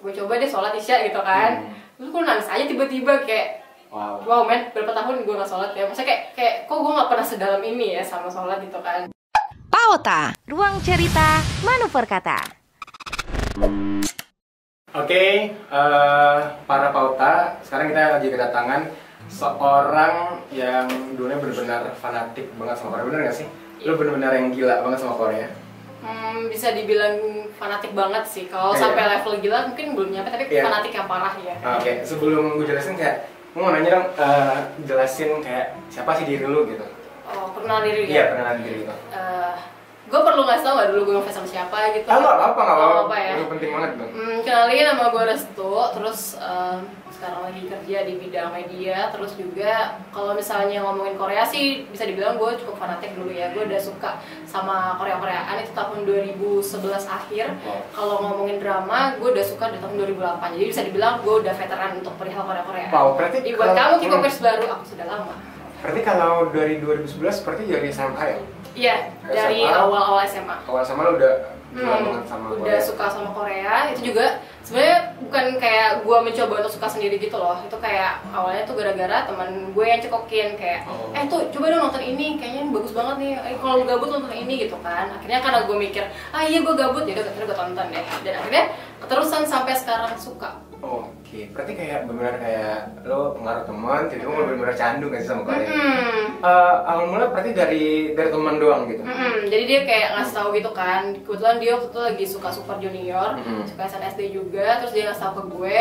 gue coba deh sholat isya gitu kan. Terus gue nangis aja tiba-tiba kayak wow men, berapa tahun gue gak sholat ya. Maksudnya kayak kok gue gak pernah sedalam ini ya sama sholat gitu kan. Pauta, ruang cerita manuver kata. Oke, para Pauta, sekarang kita lagi kedatangan seorang yang dulunya benar-benar fanatik banget sama Korea, bener gak sih? Lu benar-benar yang gila banget sama Korea? Bisa dibilang fanatik banget sih. Kalau sampai level gila mungkin belum nyampe, tapi fanatik yang parah ya. Oke, sebelum gue jelasin kayak, gue mau nanya dong, jelasin kayak siapa sih diri lu gitu? Oh, perkenalan diri Iya, perkenalan diri gitu. Gue perlu ngasih tau gak dulu gue ngefans sama siapa gitu? Gak apa-apa ya. Itu penting banget dong. Kenalin, nama gue Restu, terus sekarang lagi kerja di bidang media. Terus juga kalau misalnya ngomongin Korea sih bisa dibilang gue cukup fanatik dulu ya. Gue udah suka sama Korea-Koreaan itu tahun 2011 akhir. Kalau ngomongin drama, gue udah suka di tahun 2008. Jadi bisa dibilang gue udah veteran untuk perihal Korea-Korea. Berarti buat kamu K-popers baru, aku sudah lama. Berarti kalau dari 2011 seperti dari SMA ya? Iya, dari awal-awal SMA. Awal SMA lo udah banget sama Korea? Udah suka sama Korea. Itu juga sebenarnya bukan kayak gue mencoba untuk suka sendiri gitu loh. Itu kayak awalnya tuh gara-gara teman gue yang cekokin kayak tuh coba dong nonton ini, kayaknya bagus banget nih. Kalau lu gabut nonton ini gitu kan. Akhirnya karena gue mikir, iya gue gabut, jadi akhirnya gue tonton deh. Dan akhirnya keterusan sampai sekarang suka. Oke, berarti kayak benar kayak lo pengaruh teman, jadi lo benar-benar candu gak sih sama Korea? Awal mula berarti dari teman doang gitu? Jadi dia kayak ngasih tahu gitu kan. Kebetulan dia waktu itu lagi suka Super Junior, suka SNSD juga. Terus dia ngasih tahu ke gue.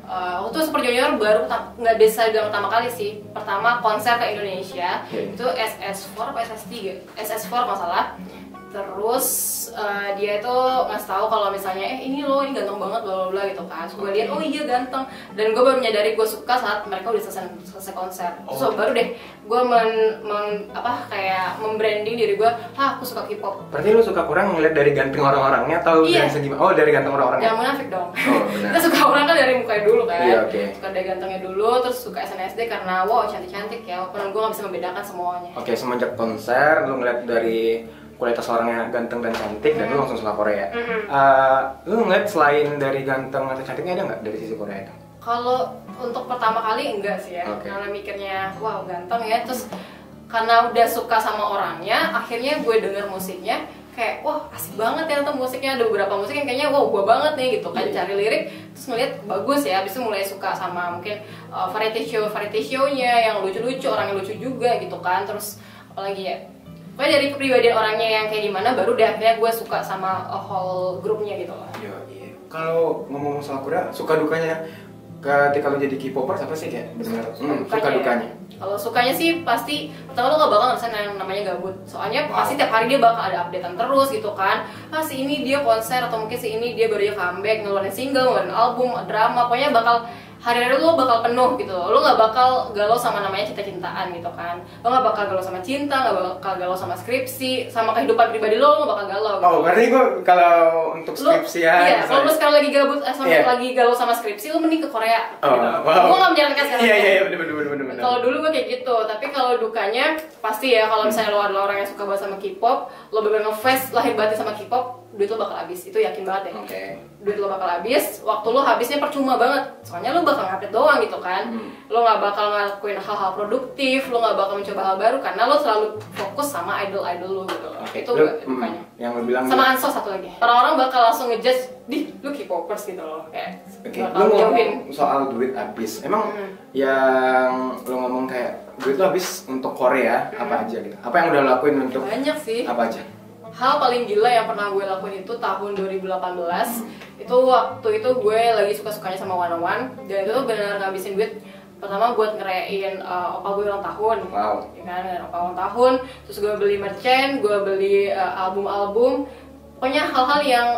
Waktu itu Super Junior baru nggak bisa bilang pertama kali sih. Pertama konser ke Indonesia itu SS4 apa SS3? SS4 masalah. Terus dia itu ngasih tahu kalau misalnya ini loh, ini ganteng banget bla bla bla gitu kan. Terus gue lihat iya ganteng, dan gue baru menyadari gue suka saat mereka udah selesai konser. So baru deh gue kayak membranding diri gue, aku suka K-pop. Berarti lu suka kurang ngeliat dari ganteng orang-orangnya atau dari segi dari ganteng orang-orangnya? Jangan munafik dong. Kita suka orang kan dari mukanya dulu kan. Iya, suka dari gantengnya dulu, terus suka SNSD karena wow cantik-cantik ya. Walaupun gue gak bisa membedakan semuanya. Oke, semenjak konser lu ngeliat dari kualitas orangnya ganteng dan cantik dan lu langsung suka Korea. Lu ngeliat selain dari ganteng atau cantiknya ada nggak dari sisi Korea itu? Kalau untuk pertama kali enggak sih ya, karena mikirnya wow ganteng ya, terus karena udah suka sama orangnya, akhirnya gue denger musiknya kayak wah asik banget ya nonton musiknya. Ada beberapa musik yang kayaknya wow gue banget nih gitu kan, cari lirik terus ngeliat bagus ya, abis itu mulai suka sama mungkin variety show-nya yang lucu-lucu, orangnya lucu juga gitu kan. Terus apalagi ya, pokoknya dari kepribadian orangnya yang kayak gimana, baru deh akhirnya gue suka sama whole grupnya gitu loh. Iya. Kalau ngomong soal Korea, suka dukanya ketika lo jadi K-popers apa sih kayak benar suka dukanya? Kalau sukanya sih pasti pertama lo gak bakal ngerasain yang namanya gabut. Soalnya pasti tiap hari dia bakal ada updatean terus gitu kan. Si ini dia konser, atau mungkin si ini dia baru aja comeback, ngeluarin single, ngeluarin album, drama. Pokoknya bakal hari-hari lo bakal penuh gitu. Lo gak bakal galau sama namanya cinta-cintaan gitu kan. Lo gak bakal galau sama cinta, gak bakal galau sama skripsi, sama kehidupan pribadi lo gak bakal galau gitu. Berarti gue kalau untuk skripsi Iya, kalau lo sekarang lagi gabut, lagi galau sama skripsi, lo mending ke Korea gitu. Gue gak menjalankan sekarang. Iya, bener. Kalau dulu gue kayak gitu, tapi kalau dukanya pasti ya kalau misalnya lo adalah orang yang suka banget sama K-pop, lo bener-bener ngefans lahir batin sama K-pop, duit lo bakal habis, itu yakin banget ya. Duit lo bakal habis, waktu lo habisnya percuma banget. Soalnya lo bakal ngupdate doang gitu kan. Lo gak bakal ngelakuin hal-hal produktif, lo gak bakal mencoba hal baru karena lo selalu fokus sama idol-idol lo gitu. Itu dukanya. Yang lo bilang sama ansos satu lagi. Orang-orang bakal langsung ngejudge, lu K-popers gitu loh. Lo ngomong soal duit habis. Emang yang lo ngomong kayak duit lo habis untuk Korea apa aja gitu? Apa yang udah lo lakuin untuk? Banyak sih. Apa aja? Hal paling gila yang pernah gue lakuin itu tahun 2018. Itu waktu itu gue lagi suka-sukanya sama One One, dan itu tuh benar ngabisin duit. Pertama buat ngerayain opa gue ulang tahun. Ya kan, opa ulang tahun. Terus gue beli merchant, gue beli album-album. Pokoknya hal-hal yang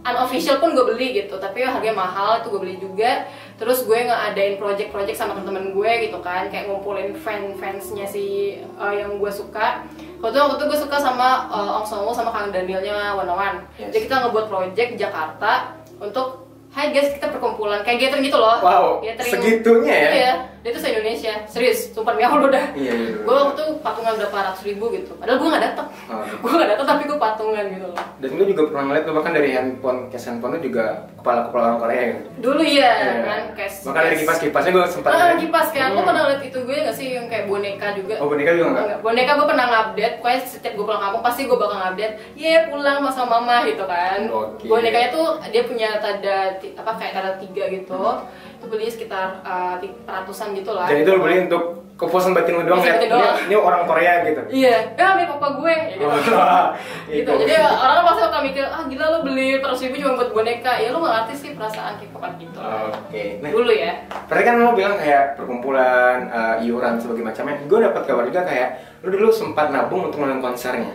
unofficial pun gue beli gitu, tapi harganya mahal itu gue beli juga. Terus gue ngadain project-project sama temen-temen gue gitu kan, kayak ngumpulin fansnya si yang gue suka. Waktu itu gue suka sama Ong Song-woo sama Kang Danielnya One One. Jadi kita ngebuat project Jakarta untuk hai guys, kita perkumpulan kayak gathering gitu loh. Segitunya ya? Iya. Dia tuh se-Indonesia, serius, sumpah demi Allah udah. Iya. Gue waktu itu patungan berapa ratus ribu gitu, padahal gue nggak datang. Gue nggak datang tapi gue patungan gitu loh. Dan lu juga pernah ngeliat, lu bahkan dari case handphone lu juga kepala orang Korea gitu. Dulu iya kan, case. Bahkan dari kipas-kipasnya gue sempat. Kipas kan, lo pernah liat itu gue nggak sih yang kayak boneka juga? Oh, boneka juga nggak? Boneka gue pernah ngupdate, pokoknya setiap gue pulang kampung pasti gue bakal ngupdate. Pulang sama mama gitu kan. Bonekanya tuh dia punya tanda kayak tanda 3 gitu. Itu beli sekitar ratusan gitu lah. Dan itu lo beli untuk kepuasan batin lu doang, lihat ini orang Korea gitu. Iya, mirip papa gue gitu. Gitu. Jadi orang pasti bakal mikir, gila lo beli 100.000 cuma buat boneka. Ya lo nggak ngerti sih perasaan K-pop gitu. Oke. Nah, dulu ya. Berarti kan lo bilang kayak perkumpulan, iuran sebagai macamnya. Gue dapat kabar juga kayak lo dulu sempat nabung untuk nonton konsernya.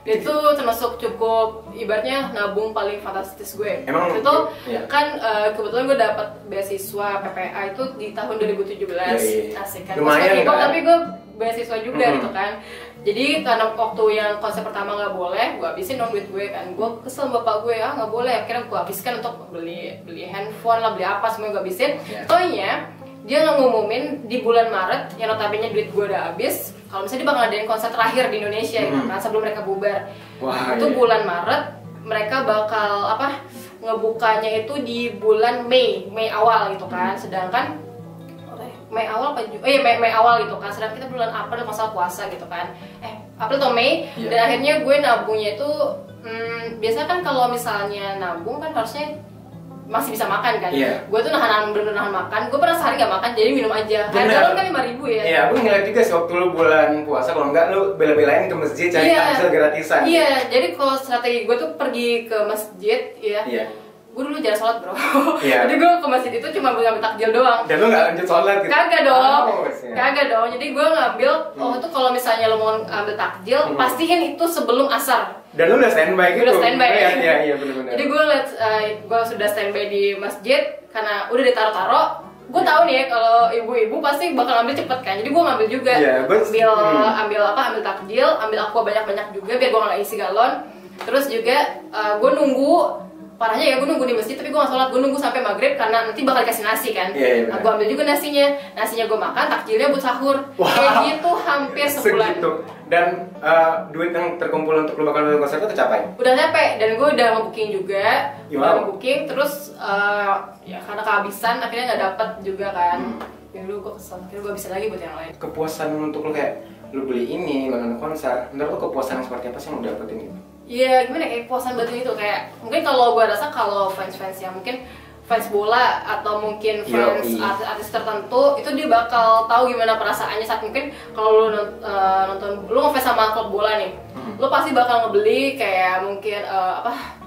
Itu termasuk cukup ibaratnya nabung paling fantastis gue. Emang itu iya. Kan kebetulan gue dapat beasiswa PPA itu di tahun 2017. Iya. Asik kan. Lumayan kan? Tapi gue beasiswa juga gitu kan. Jadi karena waktu yang konser pertama nggak boleh, gue habisin duit gue kan. Gue kesel bapak gue, nggak boleh. Akhirnya gue habiskan untuk beli handphone lah, beli apa semua gue habisin. Soalnya dia ngumumin di bulan Maret yang notabene duit gue udah habis, kalau misalnya dia bakal ngadain konser terakhir di Indonesia gitu kan, sebelum mereka bubar. Itu bulan Maret mereka bakal ngebukanya itu di bulan Mei awal gitu kan. Sedangkan Mei awal Mei awal gitu kan. Sedangkan kita bulan April masalah puasa gitu kan. April atau Mei. Dan akhirnya gue nabungnya itu biasanya kan kalau misalnya nabung kan harusnya masih bisa makan kan. Gue tuh bener-bener nahan makan. Gue pernah sehari gak makan, jadi minum aja. Harga galon kan 5.000 ya. Iya, gue ngeliat juga sih waktu lu bulan puasa, kalau enggak lu bela-belain ke masjid cari takjil gratisan. Iya, jadi kalau strategi gue tuh pergi ke masjid ya. Gue dulu jarang sholat bro. Jadi gue ke masjid itu cuma buat ngambil takjil doang. Dan lu gak lanjut sholat gitu? Kagak dong. Kagak dong. Jadi gue ngambil, itu kalau misalnya lo mau ambil takjil, pastiin itu sebelum asar. Dan lu udah standby gitu? Udah standby. Iya bener-bener. Jadi gue sudah standby di masjid karena udah ditaro-taro. Gue tahu nih ya kalau ibu-ibu pasti bakal ambil cepet kan. Jadi gue ngambil juga. Ambil takjil, ambil aqua banyak-banyak juga biar gue nggak isi galon. Terus juga gue nunggu. Parahnya ya gue nunggu di masjid tapi gue gak sholat, gue nunggu sampai maghrib karena nanti bakal dikasih nasi kan. Gue ambil juga nasinya gue makan, takjilnya buat sahur. Kayak gitu hampir sebulan. Dan duit yang terkumpul untuk lu bakal nonton konser itu tercapai? Udah capek, dan gue udah nge-booking juga. Terus karena kehabisan akhirnya gak dapet juga kan. Jadi dulu gue kesel, akhirnya gue bisa lagi buat yang lain. Kepuasan untuk lu kayak lu beli ini, nonton konser, menurut lu kepuasan yang seperti apa sih yang lu dapetin gitu? Iya, gimana kayak kepuasan batin itu kayak mungkin kalau gue rasa kalau fans yang mungkin fans bola atau mungkin fans artis tertentu itu dia bakal tahu gimana perasaannya saat mungkin kalau lu nonton lu ngefans sama klub bola nih, lu pasti bakal ngebeli kayak mungkin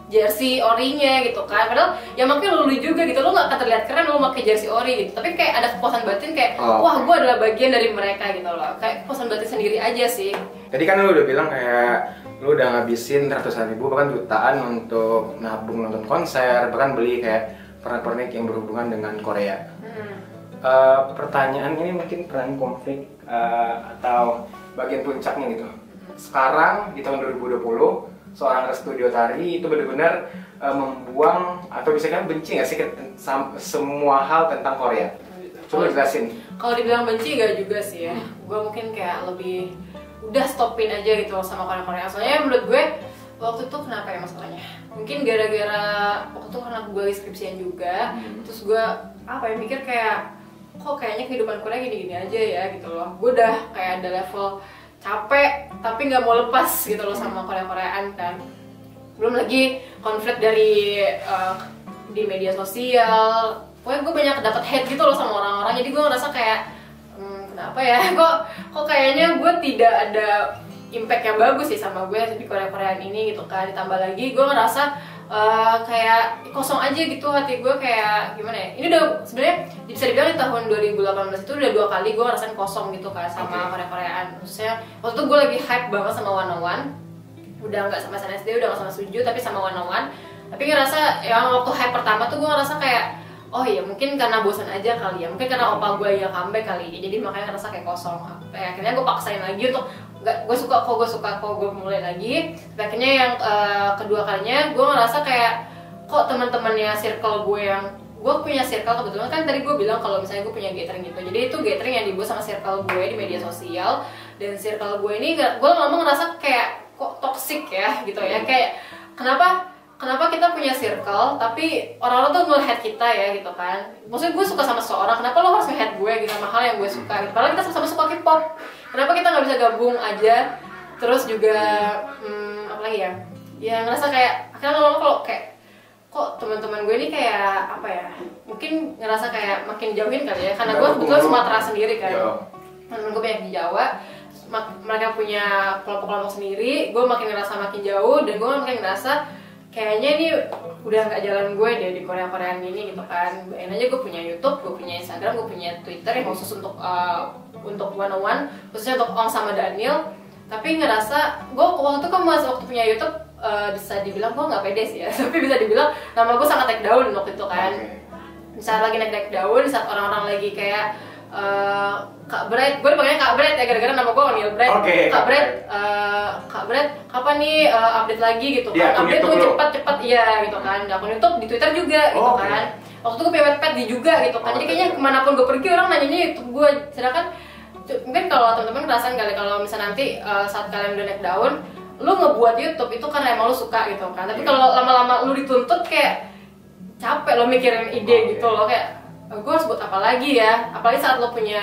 jersey orinya gitu kan, padahal ya makanya lu juga gitu, lu nggak akan terlihat keren lu pakai jersey ori gitu, tapi kayak ada kepuasan batin kayak wah gue adalah bagian dari mereka gitu loh, kayak kepuasan batin sendiri aja sih. Tadi kan lu udah bilang kayak lu udah ngabisin ratusan ribu bahkan jutaan untuk nabung nonton konser, bahkan beli kayak pernak-pernik yang berhubungan dengan Korea. Pertanyaan ini mungkin pertanyaan konflik atau bagian puncaknya gitu. Sekarang di tahun 2020 seorang Restu Diotari itu benar-benar membuang atau bisa kan benci nggak sih semua hal tentang Korea? Coba jelasin. Kalau dibilang benci gak juga sih ya. Gue mungkin kayak lebih udah stopin aja gitu sama Korea. Soalnya menurut gue waktu itu kenapa ya masalahnya? Mungkin gara-gara waktu itu karena gue skripsian juga. Terus gue mikir kayak kok kayaknya kehidupan Korea gini-gini aja ya gitu loh. Gue udah kayak ada level capek tapi nggak mau lepas gitu loh sama Korea-Koreaan kan. Belum lagi konflik dari di media sosial. Pokoknya gue banyak dapat hate gitu loh sama orang-orang. Jadi gue ngerasa kayak kenapa ya? Kok kayaknya gue tidak ada impact yang bagus sih sama gue di Korea-Koreaan ini gitu kan. Ditambah lagi gue ngerasa kayak kosong aja gitu hati gue, kayak gimana ya, ini udah sebenarnya bisa dibilang di tahun 2018 itu udah 2 kali gue ngerasain kosong gitu kan sama Korea-Koreaan. Khususnya waktu itu gue lagi hype banget sama One on One, udah nggak sama SNSD, udah nggak sama Suju tapi sama One on One. Tapi ngerasa yang waktu hype pertama tuh gue ngerasa kayak oh iya mungkin karena bosan aja kali ya, mungkin karena opa gue yang comeback kali ya, jadi makanya ngerasa kayak kosong. Akhirnya gue paksain lagi untuk gue suka kok gue mulai lagi. Akhirnya yang kedua kalinya gue ngerasa kayak kok teman-temannya circle gue yang gue punya circle kebetulan kan tadi gue bilang kalau misalnya gue punya gathering gitu, jadi itu gathering yang dibuat sama circle gue di media sosial, dan circle gue ini gue lama ngerasa kayak kok toxic ya gitu ya, kayak kenapa kita punya circle tapi orang-orang tuh nge-hate kita ya gitu kan. Maksudnya gue suka sama seseorang, kenapa lo harus nge-hate gue gitu sama hal yang gue suka gitu. Padahal kita sama-sama suka K-pop, kenapa kita nggak bisa gabung aja. Terus juga apa lagi ya ngerasa kayak akhirnya lama-lama kalau kayak kok teman-teman gue ini kayak apa ya, mungkin ngerasa kayak makin jauhin kali ya, karena gue kebetulan Sumatera sendiri kan, temen gue banyak di Jawa, mereka punya kelompok-kelompok sendiri, gue makin ngerasa makin jauh, dan gue makin ngerasa kayaknya ini udah nggak jalan gue deh di Korea-Koreaan ini gitu kan. Bayangin aja gue punya YouTube, gue punya Instagram, gue punya Twitter yang khusus untuk 101, khususnya untuk Ong sama Daniel, tapi ngerasa gue waktu itu kan waktu punya YouTube bisa dibilang gue nggak pede sih ya, tapi bisa dibilang nama gue sangat take down waktu itu kan. Di saat lagi naik daun, di saat orang-orang lagi kayak Kak Brad, gue dipanggilnya Kak Brad ya gara-gara nama gue Neil Brad. Kak Brad, kapan nih update lagi gitu kan? Update tuh cepet-cepet iya gitu kan. Di akun YouTube, di Twitter juga gitu kan. Waktu itu gue punya Wattpad juga gitu kan. Jadi kayaknya kemanapun gue pergi orang nanyanya YouTube gue. Sedangkan mungkin kalau teman-teman ngerasain kali kalau misalnya nanti saat kalian udah naik daun, lu ngebuat YouTube itu karena emang lu suka gitu kan. Tapi kalau lama-lama lu dituntut kayak capek lo mikirin ide gitu loh, kayak gue harus buat apa lagi ya. Apalagi saat lo punya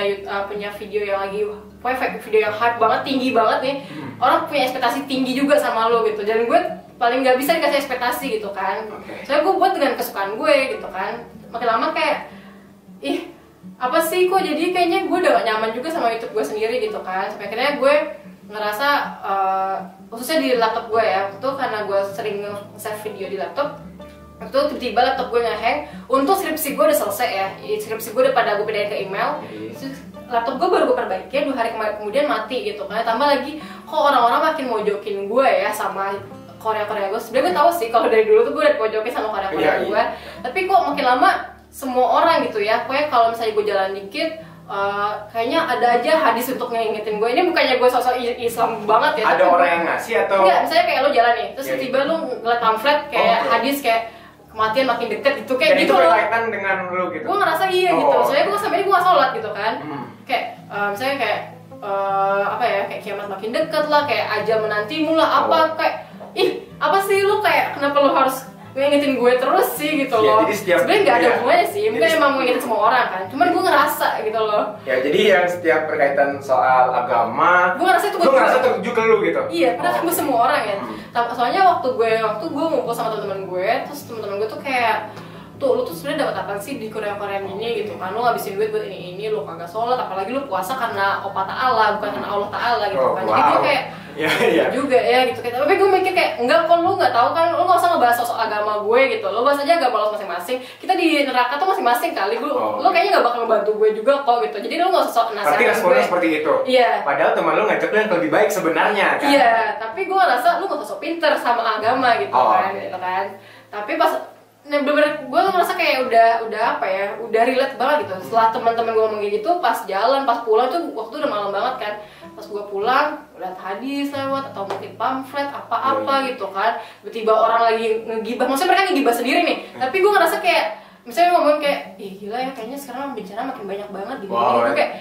video yang lagi video yang hype banget, tinggi banget nih, orang punya ekspektasi tinggi juga sama lo gitu. Dan gue paling nggak bisa dikasih ekspektasi gitu kan. Soalnya gue buat dengan kesukaan gue gitu kan. Makin lama kayak apa sih kok jadi kayaknya gue udah gak nyaman juga sama YouTube gue sendiri gitu kan. Sampai akhirnya gue ngerasa khususnya di laptop gue ya, itu karena gue sering nge-save video di laptop, itu tiba-tiba laptop gue nge-hang. Untuk skripsi gue udah selesai ya, skripsi gue udah pada gue pindahin ke email, laptop gue baru gue perbaiki 2 hari kemudian mati gitu kan. Tambah lagi kok orang-orang makin mojokin gue ya sama Korea-Korea gue. Sebenernya gue tahu sih kalau dari dulu tuh gue udah dipojokin sama Korea-Korea gue, tapi kok makin lama semua orang gitu ya, pokoknya kalau misalnya gue jalan dikit kayaknya ada aja hadis untuk ngingetin gue. Ini bukannya gue sosok Islam banget ya, ada orang yang ngasih atau enggak, misalnya kayak lo jalan nih terus tiba-tiba lo ngeliat pamflet kayak hadis kayak kematian makin deket gitu, kayak dan gitu itu loh. berkaitan dengan lo gitu. Gue ngerasa iya gitu, soalnya gue sampai ini gue gak sholat gitu kan. Kayak misalnya kayak apa ya, kayak kiamat makin deket lah, kayak ajal menantimu lah, apa kayak apa sih lo, kayak kenapa lo harus ngingetin gue terus sih gitu loh. Sebenarnya nggak ada hubungannya sih, mungkin emang mau ngingetin semua orang kan, cuman gue ngerasa gitu loh ya. Jadi yang setiap berkaitan soal agama, gue ngerasa itu gue ngerasa tertuju ke lu gitu. Iya, padahal kan gue semua orang ya. Soalnya waktu gue ngumpul sama teman-teman gue, terus teman-teman gue tuh kayak, tuh lu tuh sebenarnya dapat apa sih di Korea-Koreaan ini gitu kan, lu ngabisin duit buat ini lu kagak sholat, apalagi lu puasa karena Opa Ta'ala bukan karena Allah Ta'ala gitu kan. Jadi gue kayak juga ya gitu kayak, tapi gue mikir kayak enggak kok, lu nggak tahu kan, lu nggak usah ngebahas sosok agama gue gitu, lu bahas aja agama lo masing-masing, kita di neraka tuh masing-masing kali, lu kayaknya nggak bakal ngebantu gue juga kok gitu, jadi lu nggak usah sok nasihatin gue. Berarti responnya seperti itu. Iya. Padahal teman lu ngajak lu yang lebih baik sebenarnya kan. Iya, tapi gue ngerasa lu nggak usah sok pinter sama agama gitu gitu kan. Tapi pas bener-bener gue ngerasa kayak udah apa ya, udah relate banget gitu. Setelah teman-teman gue ngomong gitu, pas jalan, pas pulang tuh waktu udah malam banget kan. Pas gue pulang, lihat hadis lewat atau mungkin pamflet apa-apa gitu kan. Tiba-tiba orang lagi ngegibah, maksudnya mereka ngegibah sendiri nih. Tapi gue ngerasa kayak, misalnya ngomong kayak, gila ya kayaknya sekarang bencana makin banyak banget gitu. Gitu kayak,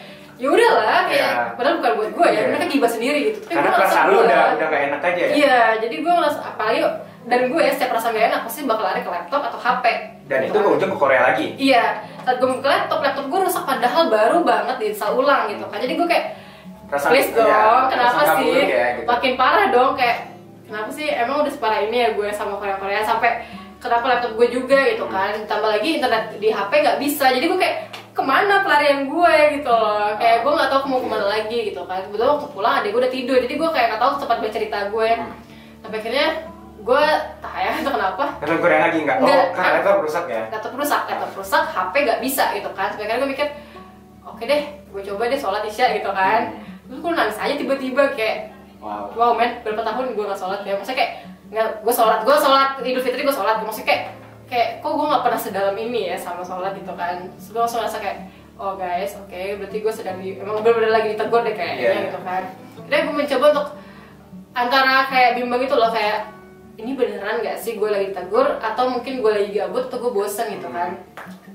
ya udahlah kayak, padahal bukan buat gue ya, mereka gibah sendiri gitu. Tapi karena perasaan lu udah gak enak aja ya. Iya, jadi gue ngerasa apalagi dan gue setiap perasaan gak enak pasti bakal lari ke laptop atau HP. Dan itu berujung ke Korea lagi. Iya, saat gue buka laptop gue rusak padahal baru banget diinstal ulang gitu kan. Jadi gue kayak, please dong, kenapa sih? Ya, gitu. Makin parah dong, kayak kenapa sih emang udah separah ini ya gue sama Korea sampai kenapa laptop gue juga gitu kan. Tambah lagi internet di HP gak bisa, jadi gue kayak kemana pelarian gue gitu loh, kayak gue gak tahu mau kemana lagi gitu kan. Kebetulan waktu pulang adik gue udah tidur, jadi gue kayak gak tahu sempat baca cerita gue. Sampai akhirnya gue ya itu kenapa? Nonton Korea lagi nggak? Karena laptop rusak ya? Laptop rusak, HP gak bisa gitu kan. Sampai akhirnya gue mikir, oke deh, gue coba deh sholat isya gitu kan. Terus gue nangis aja tiba-tiba kayak, wow men, berapa tahun gue gak sholat ya. Maksudnya kayak, gue sholat Idul Fitri gue sholat. Maksudnya kayak kok gue gak pernah sedalam ini ya sama sholat gitu kan. Terus gue langsung ngerasa kayak, oh guys, oke, berarti gue sedang emang bener-bener lagi ditegur deh kayaknya gitu kan. Jadi gue mencoba untuk antara kayak bimbang itu loh, kayak ini beneran nggak sih gue lagi ditegur atau mungkin gue lagi gabut atau gue bosen gitu kan.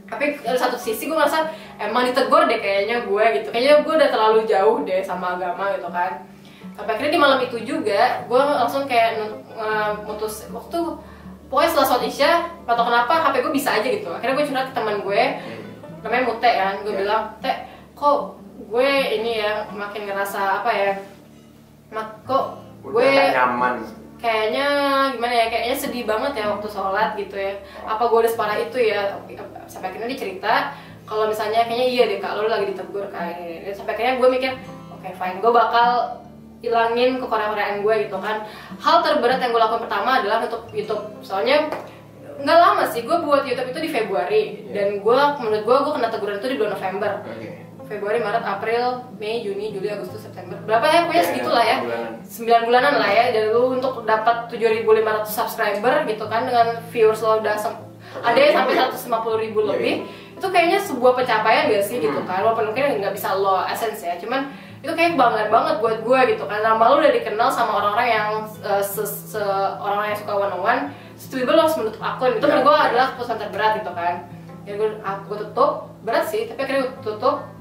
Tapi dari satu sisi gue ngerasa emang ditegur deh kayaknya gue gitu, kayaknya gue udah terlalu jauh deh sama agama gitu kan. Tapi akhirnya di malam itu juga gue langsung kayak mutus waktu pokoknya setelah sholat isya atau kenapa HP gue bisa aja gitu. Akhirnya gue curhat ke teman gue namanya Mute kan, gue bilang Teh kok gue ini ya makin ngerasa apa ya, kok gue udah nyaman kayaknya gimana ya, kayaknya sedih banget ya waktu sholat gitu ya, apa gue udah separah itu ya. Sampai akhirnya dia cerita kalau misalnya kayaknya iya deh kak, lo lagi ditegur kayak. Sampai akhirnya gue mikir oke, fine, gue bakal ilangin kekorea-koreaan gue gitu kan. Hal terberat yang gue lakukan pertama adalah nutup YouTube, soalnya nggak lama sih gue buat YouTube itu di Februari, dan menurut gue kena teguran itu di bulan November. Februari, Maret, April, Mei, Juni, Juli, Agustus, September, berapa ya pokoknya segitulah ya, 9 bulanan lah ya. Dan lu untuk dapat 7.500 subscriber gitu kan, dengan viewers lo udah ada yang sampai 150.000 lebih, itu kayaknya sebuah pencapaian gak sih gitu kan. Walaupun mungkin nggak bisa lo essence ya, cuman itu kayak bangga banget buat gue gitu kan. Nama lo udah dikenal sama orang-orang yang orang-orang yang suka one-on-one, tiba-tiba lo harus menutup akun. Itu menurut gue adalah keputusan terberat gitu kan. Ya gue tutup, berat sih, tapi akhirnya gue tutup.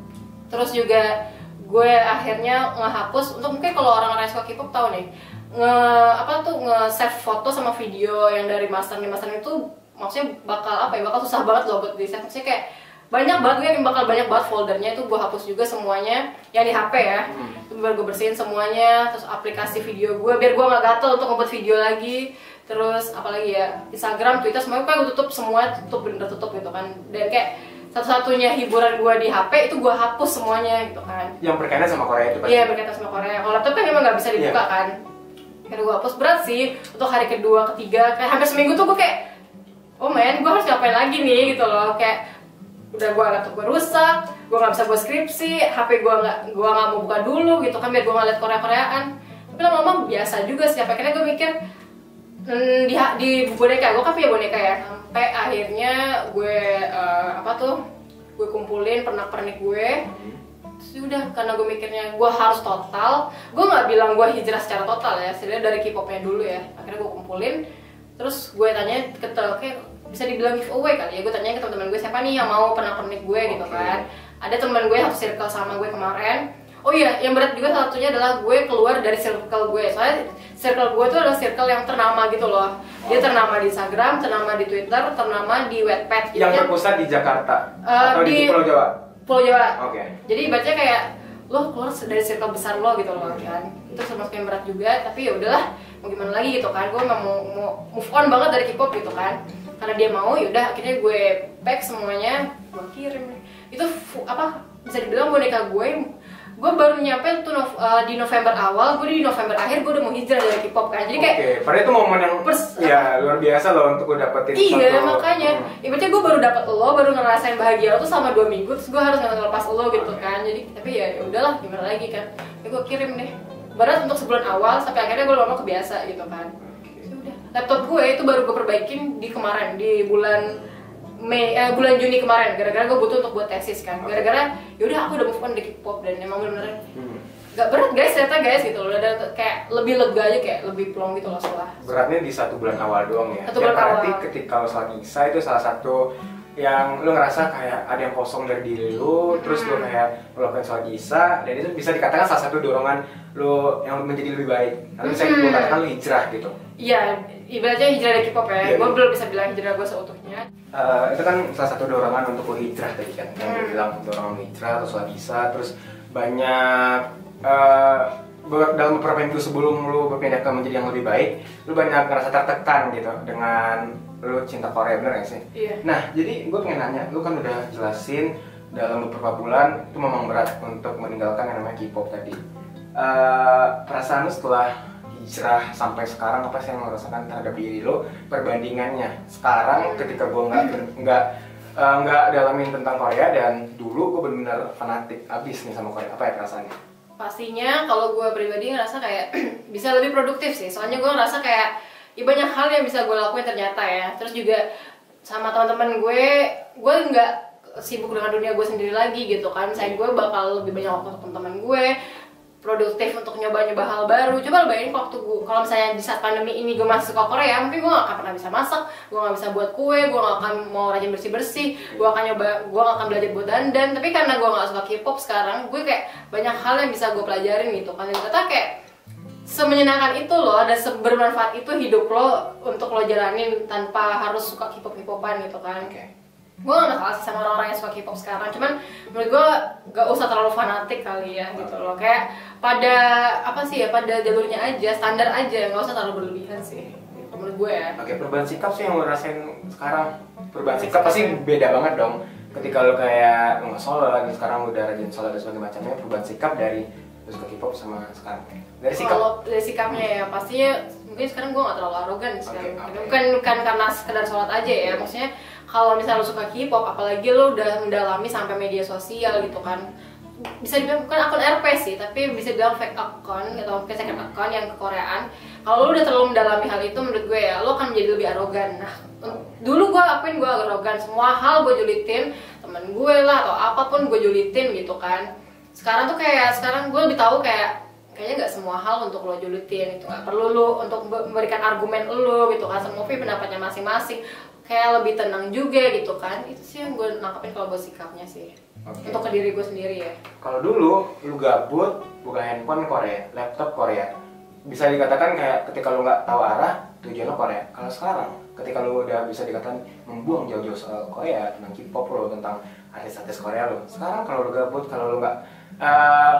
Terus juga gue akhirnya ngehapus, untuk mungkin kalau orang-orang yang suka K-pop tahu nih, nge-save foto sama video yang dari master itu maksudnya bakal susah banget loh buat di save. Maksudnya kayak banyak banget, gue yang bakal banyak banget foldernya, itu gue hapus juga semuanya yang di HP ya. Itu baru gue bersihin semuanya, terus aplikasi video gue biar gue nggak gatel untuk ngebuat video lagi. Terus apalagi ya, Instagram, Twitter, semuanya kayak gue tutup semua, bener tutup gitu kan. Dan kayak satu-satunya hiburan gue di HP itu gue hapus semuanya gitu kan. Yang berkaitan sama Korea itu pasti? Iya, berkaitan sama Korea. Kalau laptop kan memang nggak bisa dibuka kan. Karena gue hapus, berat sih untuk hari kedua, ketiga, kayak hampir seminggu tuh gue kayak oh man, gue harus ngapain lagi nih gitu loh. Kayak udah laptop gue rusak, gue nggak bisa buat skripsi, HP gue nggak mau buka dulu gitu kan biar gue nggak liat Korea-Koreaan. Tapi lama-lama biasa juga sih. Akhirnya gue mikir di boneka, gue kan punya boneka ya. Sampai akhirnya gue gue kumpulin pernak-pernik gue. Terus udah, karena gue mikirnya gue harus total. Gue nggak bilang gue hijrah secara total ya, sebenarnya dari K-popnya dulu ya. Akhirnya gue kumpulin, terus gue tanya kayak bisa dibilang giveaway kali ya. Gue tanya ke teman-teman gue siapa nih yang mau pernak-pernik gue gitu kan. Ada teman gue satu circle sama gue kemarin. Oh iya, yang berat juga salah satunya adalah gue keluar dari circle gue. Soalnya circle gue itu adalah circle yang ternama gitu loh. Dia ternama di Instagram, ternama di Twitter, ternama di Wattpad. Yang berpusat di Jakarta atau di Pulau Jawa? Pulau Jawa. Oke. Jadi ibaratnya kayak lo keluar dari circle besar lo gitu loh kan. Itu termasuk yang berat juga, tapi ya udahlah, mau gimana lagi gitu kan. Gue mau move on banget dari K-pop gitu kan. Karena dia mau, yaudah akhirnya gue pack semuanya, gue kirim. Itu bisa dibilang boneka gue baru nyampe tuh di November awal, gue di November akhir gue udah mau hijrah dari K-pop kan. Jadi kayak padahal itu momen yang ya luar biasa loh untuk gue dapetin. Iya, makanya ibaratnya gue baru dapet lo, baru ngerasain bahagia lo tuh sama 2 minggu, terus gue harus ngelepas lo gitu kan. Jadi tapi ya udahlah, gimana lagi kan. Ya gue kirim deh. Berat untuk sebulan awal, sampai akhirnya gue lama kebiasa gitu kan. Udah. Laptop gue itu baru gue perbaikin di bulan Juni kemarin, gara-gara gue butuh untuk buat tesis kan. Gara-gara yaudah aku udah move on dari K-pop, dan emang bener-bener gak berat guys ternyata guys gitu loh. Udah kayak lebih lega aja, kayak lebih plong gitu loh setelah. Beratnya di 1 bulan awal doang ya. 1 bulan awal. Berarti ketika lo sholat isya itu salah satu yang lo ngerasa kayak ada yang kosong dari diri lo, terus lo kayak melakukan sholat isya, dan itu bisa dikatakan salah satu dorongan lo yang menjadi lebih baik. Lalu bisa gue katakan lo hijrah gitu. Iya, ibaratnya hijrah dari K-pop ya. Gue belum bisa bilang hijrah gue seutuhnya. Itu kan salah satu dorongan untuk lo hijrah tadi kan. Yang gue bilang dorongan hijrah atau sholat isya, terus banyak dalam beberapa minggu sebelum lo berpindah ke menjadi yang lebih baik, lo banyak ngerasa tertekan gitu dengan lo cinta Korea, bener gak sih? Iya. Nah, jadi gue pengen nanya, lo kan udah jelasin dalam beberapa bulan itu memang berat untuk meninggalkan yang namanya K-pop tadi. Perasaan lo setelah hijrah sampai sekarang, apa sih yang lo rasakan terhadap diri lo, perbandingannya sekarang ketika gue nggak dalamin tentang Korea, dan dulu gue benar-benar fanatik abis nih sama Korea, apa ya perasaannya? Pastinya kalau gue pribadi ngerasa kayak bisa lebih produktif sih, soalnya gue ngerasa kayak ya banyak hal yang bisa gue lakuin ternyata ya. Terus juga sama teman-teman gue nggak sibuk dengan dunia gue sendiri lagi gitu kan. Saya gue bakal lebih banyak waktu untuk teman-teman gue. produktif untuk nyoba-nyoba hal baru. Coba lo bayangin kalau misalnya di saat pandemi ini gue masih suka Korea, mungkin gue gak akan pernah bisa masak, gue gak bisa buat kue, gue gak akan mau rajin bersih-bersih, gue gak akan belajar buat dandan. Tapi karena gue gak suka K-pop sekarang, gue kayak banyak hal yang bisa gue pelajarin gitu kan. Dan ternyata kayak semenyenangkan itu loh, dan sebermanfaat itu hidup lo untuk lo jalanin tanpa harus suka K-pop-K-popan gitu kan. Gue gak masalah sih sama orang-orang yang suka K-pop sekarang, cuman menurut gue gak usah terlalu fanatik kali ya gitu loh. Kayak pada pada jalurnya aja, standar aja, gak usah terlalu berlebihan sih gitu, menurut gue ya. Perubahan sikap sih yang lo rasain sekarang. Perubahan sikap pasti beda banget dong ketika lo kayak lo gak sholat, dan sekarang udah rajin sholat dan sebagainya macamnya. Perubahan sikap dari lo suka K-pop sama sekarang dari sikap. Kalau dari sikapnya ya pastinya mungkin sekarang gue gak terlalu arogan sekarang. Bukan karena sekedar sholat aja ya, maksudnya kalau misalnya lo suka K-pop, apalagi lo udah mendalami sampai media sosial gitu kan, bisa dibilang bukan akun RP sih, tapi bisa dibilang fake account atau mungkin second account yang kekoreaan. Kalau lo udah terlalu mendalami hal itu, menurut gue ya lo akan menjadi lebih arogan. Nah, dulu gue gue arogan, semua hal gue julitin, temen gue lah atau apapun gue julitin gitu kan. Sekarang gue lebih tahu kayaknya nggak semua hal untuk lo julitin, itu nggak perlu lo untuk memberikan argumen lo gitu kan. Semua pendapatnya masing-masing, kayak lebih tenang juga gitu kan. Itu sih yang gue nangkepin kalau buat sikapnya sih. Untuk ke diri gue sendiri ya. Kalau dulu lu gabut buka handphone Korea, laptop Korea, bisa dikatakan kayak ketika lu nggak tahu arah, tujuan lo Korea. Kalau sekarang ketika lu udah bisa dikatakan membuang jauh-jauh soal Korea, tentang K-pop lo, tentang artis-artis Korea lo, sekarang kalau lu gabut, kalau lu nggak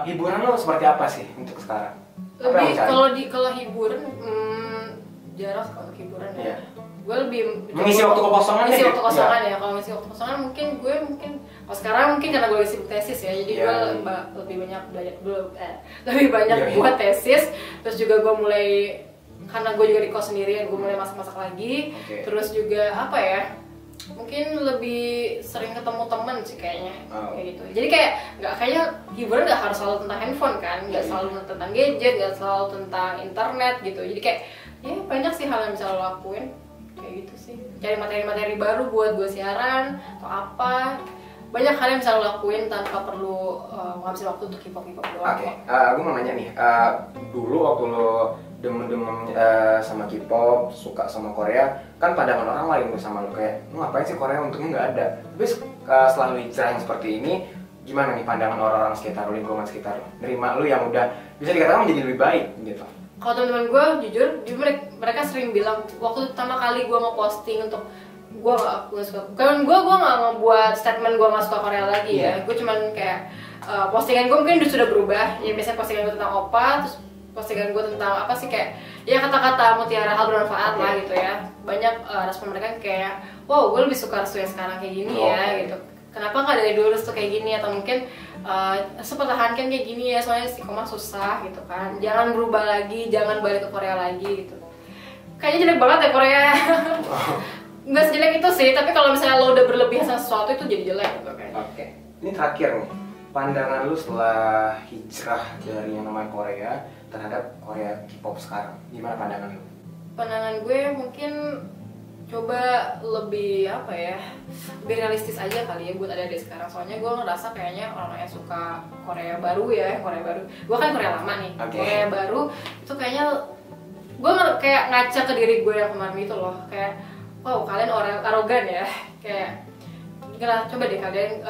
hiburan lo seperti apa sih untuk sekarang? Lebih kalau hiburan jarang kalau hiburan ya. Gue lebih mengisi waktu kosongan ya. Kalau ngisi waktu kosongan mungkin kalau sekarang mungkin karena gue sibuk tesis ya, jadi gue lebih banyak belajar buat tesis. Terus juga gue mulai, karena gue juga di kos sendiri, gue mulai masak-masak lagi. Terus juga mungkin lebih sering ketemu temen sih kayaknya, kayak gitu. Jadi kayaknya hiburan nggak harus selalu tentang handphone kan, nggak selalu tentang gadget, nggak selalu tentang internet gitu. Jadi kayak ya banyak sih hal yang bisa lo lakuin kayak gitu sih. Cari materi-materi baru buat gue siaran atau apa. Banyak hal yang bisa lo lakuin tanpa perlu ngabisin waktu untuk K-pop doang. Gue mau nanya nih, dulu waktu lo demen-demen sama K-pop, suka sama Korea, kan pandangan orang lain sama lo kayak, lo ngapain sih Korea, untungnya nggak ada. Tapi setelah lo hijrah yang seperti ini, gimana nih pandangan orang-orang sekitar lo, lingkungan sekitar lo, nerima lo yang udah bisa dikatakan menjadi lebih baik gitu? Kalau teman-teman gue jujur mereka sering bilang waktu pertama kali gue ngeposting untuk gue nggak suka, kan gue nggak ngebuat statement gue nggak suka Korea lagi ya. Gue cuman kayak postingan gue mungkin sudah berubah ya. Biasanya postingan gue tentang opa, terus postingan gue tentang apa sih, kayak ya kata-kata mutiara hal bermanfaat lah gitu ya. Banyak respon mereka kayak, wow gue lebih suka restu yang sekarang kayak gini ya gitu. Kenapa nggak dari dulu restu kayak gini, atau mungkin pertahankan kayak gini ya, soalnya istiqomah susah gitu kan. Jangan berubah lagi, jangan balik ke Korea lagi gitu. Kayaknya jelek banget ya Korea. Nggak sejelek itu sih, tapi kalau misalnya lo udah berlebihan sama sesuatu itu jadi jelek gitu kan. Ini terakhir nih, pandangan lu setelah hijrah dari yang namanya Korea terhadap Korea K-pop sekarang, gimana pandangan lu? Pandangan gue mungkin coba lebih lebih realistis aja kali ya buat adik-adik sekarang. Soalnya gue ngerasa kayaknya orang yang suka Korea baru ya, gue kan Korea lama nih. Korea baru itu kayaknya gue kayak ngaca ke diri gue yang kemarin itu loh, kayak wow kalian orang arogan ya, kayak coba deh kalian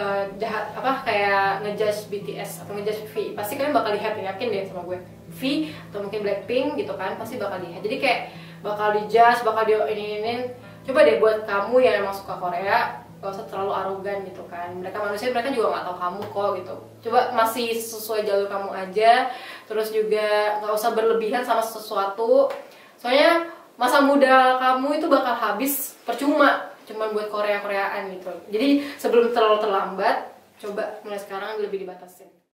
kayak ngejudge BTS atau ngejudge V, pasti kalian bakal lihat, yakin deh sama gue, V atau mungkin Blackpink gitu kan, pasti bakal lihat. Jadi kayak bakal dijudge, bakal ini. Coba deh buat kamu yang emang suka Korea, gak usah terlalu arogan gitu kan. Mereka manusia, mereka juga gak tahu kamu kok gitu. Coba masih sesuai jalur kamu aja. Terus juga gak usah berlebihan sama sesuatu, soalnya masa muda kamu itu bakal habis percuma cuman buat Koreaan gitu. Jadi sebelum terlalu terlambat, coba mulai sekarang lebih dibatasin.